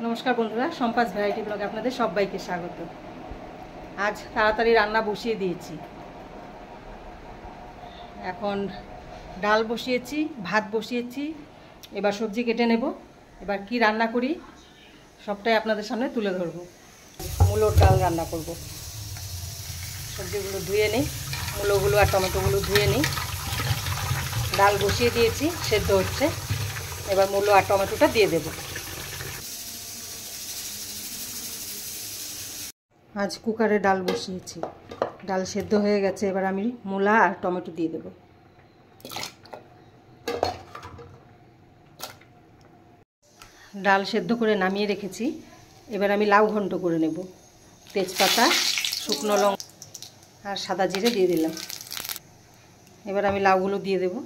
नमस्कार बंधुरा सम्पास भ্যারাইটি ব্লগে আপনাদের সবাইকে স্বাগত। आज তাড়াতাড়ি রান্না বসিয়ে দিয়েছি। এখন ডাল বসিয়েছি, ভাত বসিয়েছি, এবার সবজি কেটে নেব। এবার কি রান্না করি সবটাই আপনাদের সামনে তুলে ধরব। মূলোর ডাল রান্না করব। সবজিগুলো ধুয়ে নিই, মূলোগুলো আর টমেটোগুলো ধুয়ে নিই। ডাল বসিয়ে দিয়েছি, সেদ্ধ হচ্ছে। এবার মূলো আর টমেটোটা দিয়ে দেব। आज कुकारे डाल बसिएছি, डाल सेদ্ধ হয়ে গেছে। এবার আমি মূলা আর টমেটো দিয়ে দেব। ডাল সেদ্ধ করে নামিয়ে রেখেছি। এবার আমি লাউ ঘন্ট করে নেব। তেজপাতা, শুকনো লঙ্কা আর সাদা জিরে দিয়ে দিলাম। এবার আমি লাউগুলো দিয়ে দেব।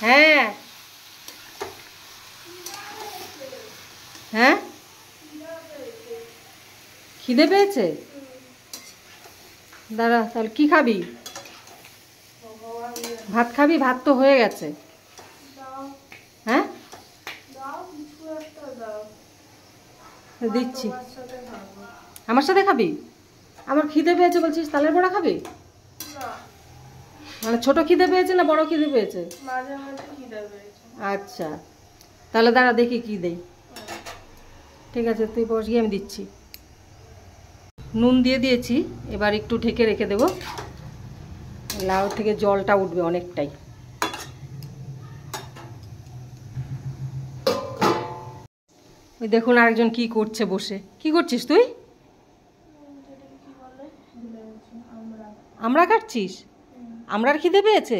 হ্যাঁ হ্যাঁ খিদে পেয়েছে? দাঁড়া, তাহলে কি খাবি? ভাত খাবি? ভাত তো হয়ে গেছে। হ্যাঁ দিচ্ছি। আমার সাথে খাবি? আমার খিদে পেয়েছে বলছিস, তালের বড়া খাবি? মানে ছোট খিদে পেয়েছে না বড় খিদে পেয়েছে? আচ্ছা, তাহলে দাঁড়া দেখি কি দেই। ঠিক আছে, তুই বসিয়ে আমি দিচ্ছি। নুন দিয়ে দিয়েছি, এবার একটু ঢেকে রেখে দেব। লাউ থেকে জলটা উঠবে অনেকটাই। ওই দেখুন আরেকজন কি করছে বসে। কি করছিস তুই? আমরা কাটছিস? আমরার খিদে পেয়েছে?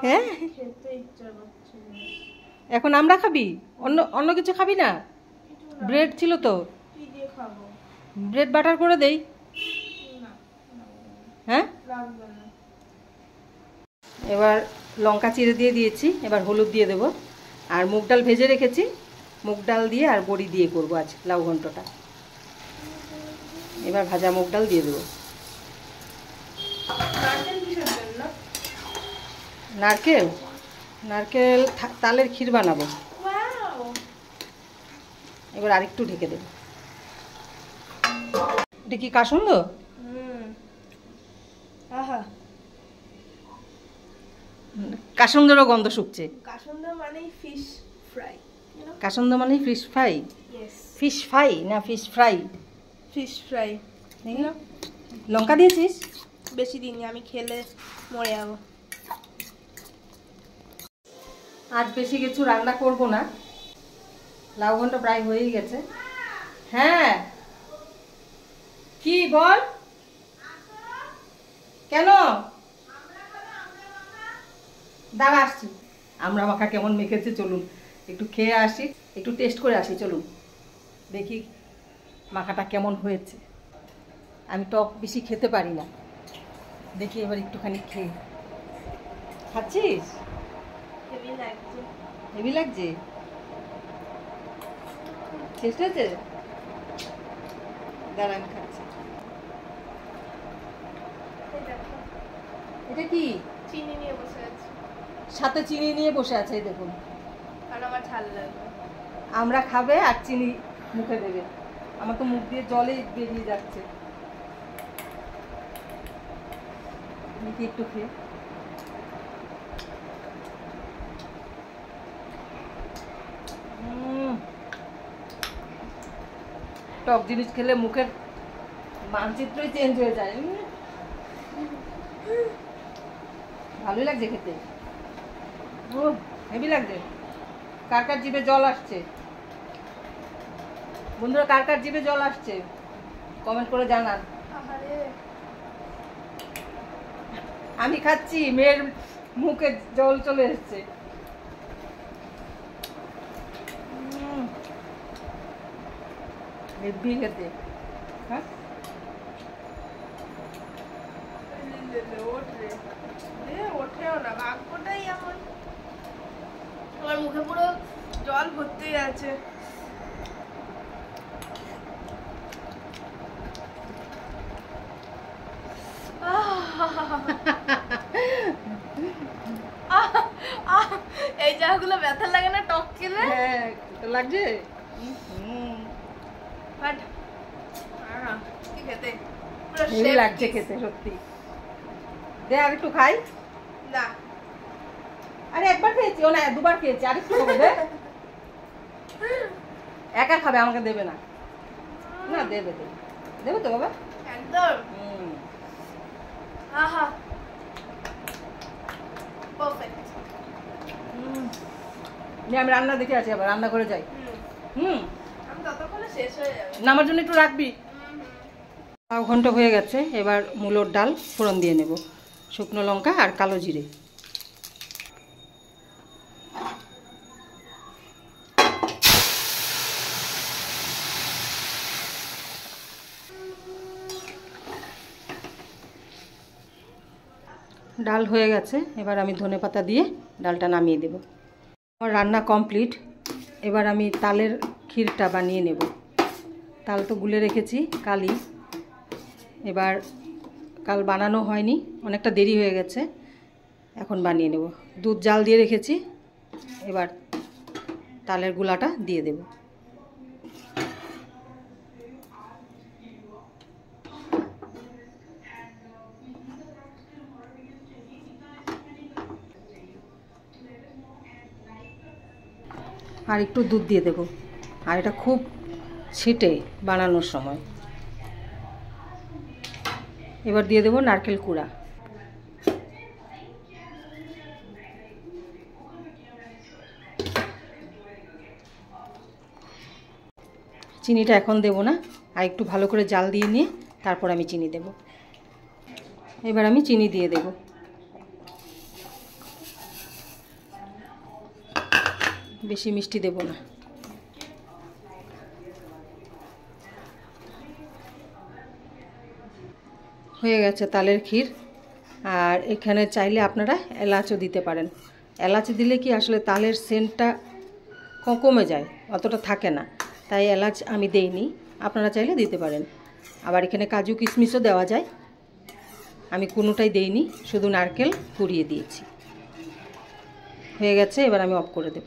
হ্যাঁ, এখন আমরা খাবি? অন্য অন্য কিছু খাবি না? ব্রেড ছিল তো, ব্রেড বাটার করে দেই। হ্যাঁ, এবার লঙ্কা চিড়ে দিয়ে দিয়েছি। এবার হলুদ দিয়ে দেব। আর মুগ ডাল ভেজে রেখেছি, মুগ ডাল দিয়ে আর বড়ি দিয়ে করবো আজ লাউ ঘন্টটা। এবার ভাজা মুগ ডাল দিয়ে দেবো। নারকেল নারকেল তালের ক্ষীর বানাবো। এবার আরেকটু ঢেকে দেব। এটা কি কাসুন্দ? কাসুন্দেরও গন্ধ শুকছে। কাসুন্দ মানে ফিশ ফ্রাই। কাসুন্দ মানে ফিশ ফ্রাই? ফিশ ফ্রাই না ফিশ ফ্রাই? Fish fry. লঙ্কা দিয়েছিস? বেশি দিনই, আমি খেলে মরে যাবো। আজ বেশি কিছু রান্না করব না। লাউ ঘন্ট প্রায় হয়েই গেছে। হ্যাঁ, কি বল? কেন? দাঁড়া আসছি। আমরা মাখা কেমন মেখেছে চলুন একটু খেয়ে আসি, একটু টেস্ট করে আসি। চলুন দেখি মাখাটা কেমন হয়েছে। আমি টক বেশি খেতে পারি না। দেখি এবার একটুখানি খেয়ে। খাচ্ছিস? হেভি লাগছে। টেস্ট হয়েছে? দাঁড়া আমি খাচ্ছি। এটা কি? চিনি নিয়ে বসে আছে। সাথে চিনি নিয়ে বসে আছে, এই দেখুন। আর আমার ঝাল লাগবে। আমরা খাবে আর চিনি মুখে দেবে। আমার তো মুখ দিয়ে জলেই বেরিয়ে যাচ্ছে। দেখি একটু খেয়ে। টক জিনিস খেলে মুখের মানচিত্রই চেঞ্জ হয়ে যায়। ভালোই লাগছে খেতে। ও হেভি লাগছে। কার কার জিভে জল আসছে? বন্ধুরা কার কার জিভে জল আসছে কমেন্ট করে জানান। আমি খাচ্ছি, মেয়ের মুখে জল চলে এসছে। হেভি খেতে। হ্যাঁ, ওঠেও না, ভাগ্যটাই এমন। আমার মুখে পুরো জল ভর্তি আছে। সুন্দর লাগছে। বাট কি খেতে পুরো হেভি শেফ লাগছে খেতে সত্যি। দে আর একটু খাই। না আরে একবার খেয়েছি, ও না দুবার খেয়েছি, আর একটু খাবো। দে, একা খাবে, আমাকে দেবে না। না দেবে, দেবে, দেবে তো বাবা। একদম হুম। আহা পারফেক্ট। আমি রান্না দেখে আছি, আবার রান্না করে যাই। হুম, আমি ততক্ষণে শেষ হয়ে যাবে। না আমার জন্য একটু রাখবি। পাও ঘন্টা হয়ে গেছে, এবার মূলোর ডাল ফোড়ন দিয়ে নেব, শুকনো লঙ্কা আর কালো জিরে। ডাল হয়ে গেছে, এবার আমি ধনেপাতা দিয়ে ডালটা নামিয়ে দেব। আমার রান্না কমপ্লিট। এবার আমি তালের ক্ষীরটা বানিয়ে নেব। তাল তো গুলে রেখেছি কালই, এবার কাল বানানো হয়নি, অনেকটা দেরি হয়ে গেছে, এখন বানিয়ে নেব। দুধ জাল দিয়ে রেখেছি, এবার তালের গুলাটা দিয়ে দেব। আর একটু দুধ দিয়ে দেব, আর এটা খুব ছিটে বানানোর সময়। এবার দিয়ে দেব নারকেল কুড়া। চিনিটা এখন দেব না, আর একটু ভালো করে জাল দিয়ে নিয়ে তারপর আমি চিনি দেব। এবার আমি চিনি দিয়ে দেব। বেশি মিষ্টি দেব না। হয়ে গেছে তালের ক্ষীর। আর এখানে চাইলে আপনারা এলাচও দিতে পারেন। এলাচ দিলে কি আসলে তালের সেন্টটা কমে যায়, অতটা থাকে না, তাই এলাচ আমি দেইনি, আপনারা চাইলে দিতে পারেন। আবার এখানে কাজু কিশমিশও দেওয়া যায়, আমি কোনোটাই দেইনি, শুধু নারকেল কুড়িয়ে দিয়েছি। হয়ে গেছে, এবার আমি অফ করে দেব।